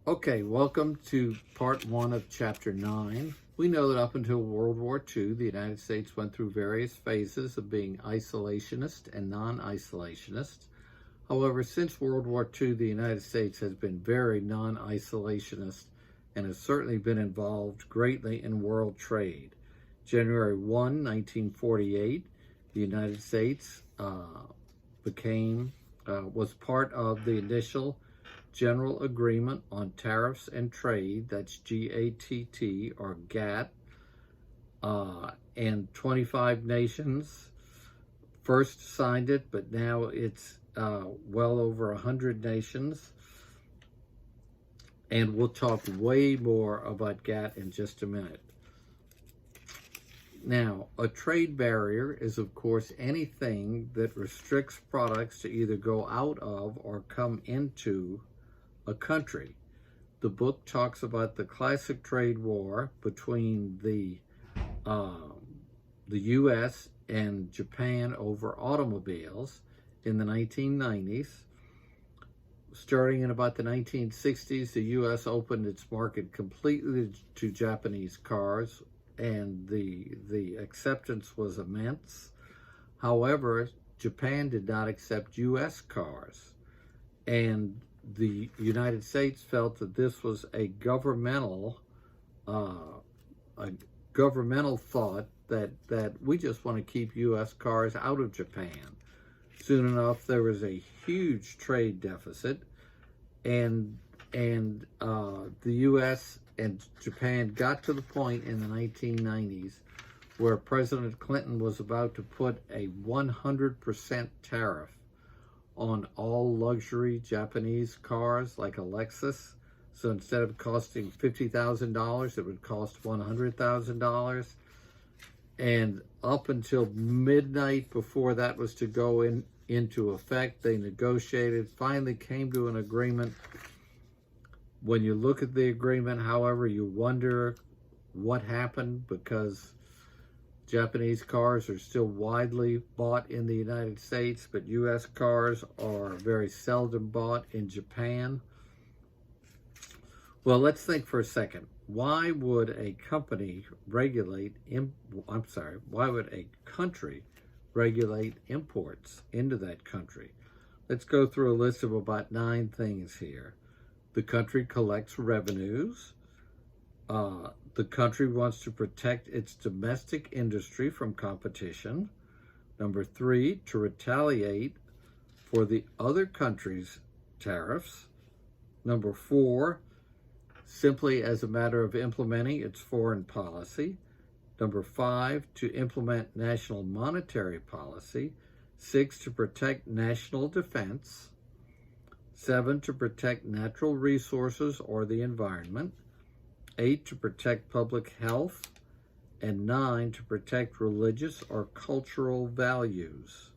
Okay, welcome to part 1 of chapter 9. We know that up until World War II, the United States went through various phases of being isolationist and non-isolationist. However, since World War II, the United States has been very non-isolationist and has certainly been involved greatly in world trade. January 1, 1948, the United States was part of the initial General Agreement on Tariffs and Trade, that's GATT or GATT, and 25 nations first signed it, but now it's well over 100 nations. And we'll talk way more about GATT in just a minute. Now, a trade barrier is, of course, anything that restricts products to either go out of or come into a country. The book talks about the classic trade war between the U.S. and Japan over automobiles in the 1990s. Starting in about the 1960s, the U.S. opened its market completely to Japanese cars, and the acceptance was immense. However, Japan did not accept U.S. cars, and the United States felt that this was a governmental thought that we just want to keep U.S. cars out of Japan. Soon enough, there was a huge trade deficit, and the U.S. and Japan got to the point in the 1990s where President Clinton was about to put a 100% tariff on all luxury Japanese cars like a Lexus. So instead of costing $50,000, it would cost $100,000. And up until midnight before that was to go into effect, they negotiated, finally came to an agreement. When you look at the agreement, however, you wonder what happened, because Japanese cars are still widely bought in the United States, but U.S. cars are very seldom bought in Japan. Well, let's think for a second. Why would a country regulate imports into that country? Let's go through a list of about 9 things here. The country collects revenues. The country wants to protect its domestic industry from competition. Number 3, to retaliate for the other country's tariffs. Number 4, simply as a matter of implementing its foreign policy. Number 5, to implement national monetary policy. 6, to protect national defense. 7, to protect natural resources or the environment. 8, to protect public health. And 9, to protect religious or cultural values.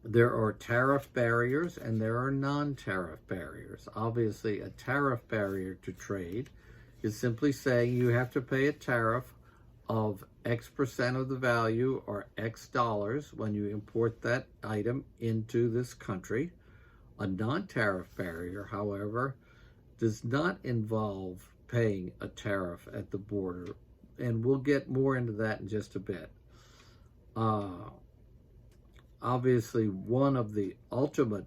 There are tariff barriers and there are non-tariff barriers. Obviously, a tariff barrier to trade is simply saying you have to pay a tariff of X% of the value or X dollars when you import that item into this country. A non-tariff barrier, however, does not involve paying a tariff at the border, and we'll get more into that in just a bit. Obviously, one of the ultimate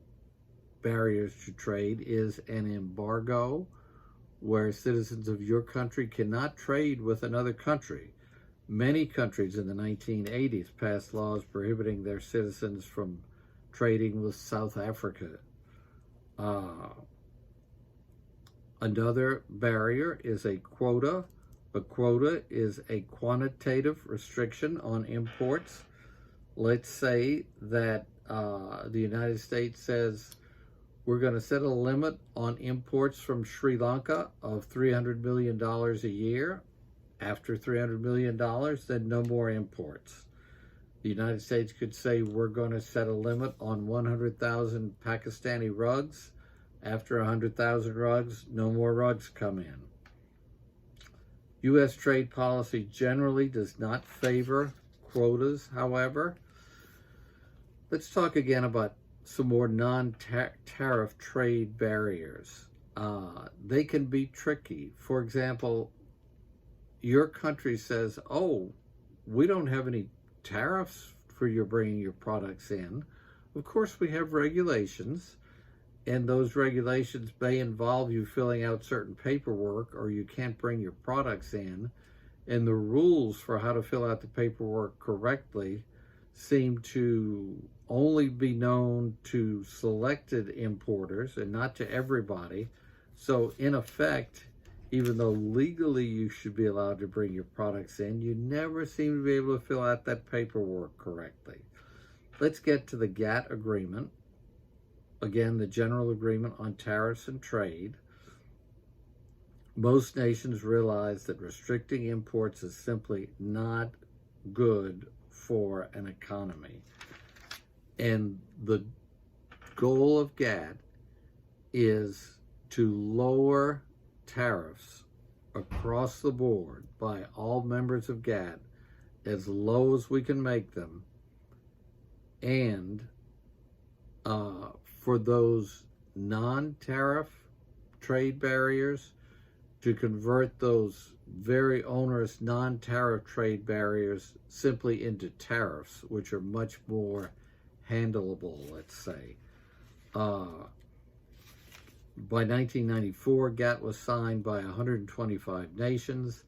barriers to trade is an embargo, where citizens of your country cannot trade with another country. Many countries in the 1980s passed laws prohibiting their citizens from trading with South Africa. Another barrier is a quota. A quota is a quantitative restriction on imports. Let's say that the United States says we're going to set a limit on imports from Sri Lanka of $300 million a year. After $300 million, then no more imports. The United States could say we're going to set a limit on 100,000 Pakistani rugs. After 100,000 rugs, no more rugs come in. U.S. trade policy generally does not favor quotas, however. Let's talk again about some more non-tariff trade barriers. They can be tricky. For example, your country says, oh, we don't have any tariffs for you bringing your products in. Of course, we have regulations, and those regulations may involve you filling out certain paperwork, or you can't bring your products in. And the rules for how to fill out the paperwork correctly seem to only be known to selected importers and not to everybody. So in effect, even though legally you should be allowed to bring your products in, you never seem to be able to fill out that paperwork correctly. Let's get to the GATT agreement. Again, the General Agreement on Tariffs and Trade. Most nations realize that restricting imports is simply not good for an economy. And the goal of GATT is to lower tariffs across the board by all members of GATT as low as we can make them, and for those non-tariff trade barriers, to convert those very onerous non-tariff trade barriers simply into tariffs, which are much more handleable, let's say. By 1994, GATT was signed by 125 nations.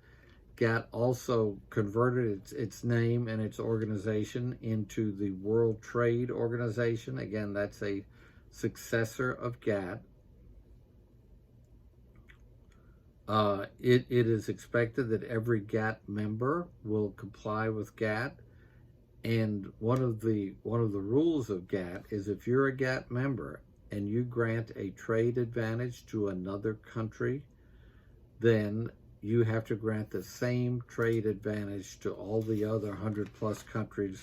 GATT also converted its name and its organization into the World Trade Organization. Again, that's a successor of GATT. It is expected that every GATT member will comply with GATT. And one of the rules of GATT is if you're a GATT member and you grant a trade advantage to another country, then you have to grant the same trade advantage to all the other 100+ countries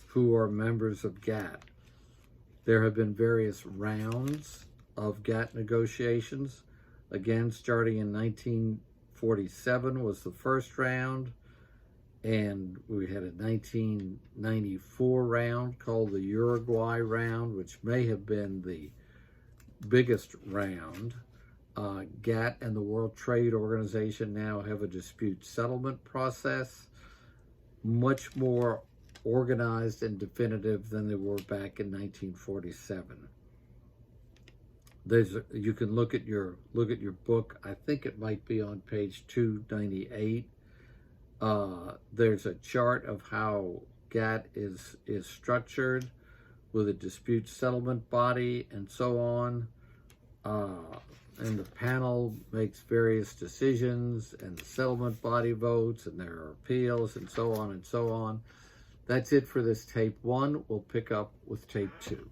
who are members of GATT. There have been various rounds of GATT negotiations. Again, starting in 1947 was the first round, and we had a 1994 round called the Uruguay round, which may have been the biggest round. GATT and the World Trade Organization now have a dispute settlement process, much more organized and definitive than they were back in 1947. You can look at your book. I think it might be on page 298. There's a chart of how GATT is structured, with a dispute settlement body and so on. And the panel makes various decisions, and the settlement body votes, and there are appeals, and so on and so on. That's it for this tape 1. We'll pick up with tape 2.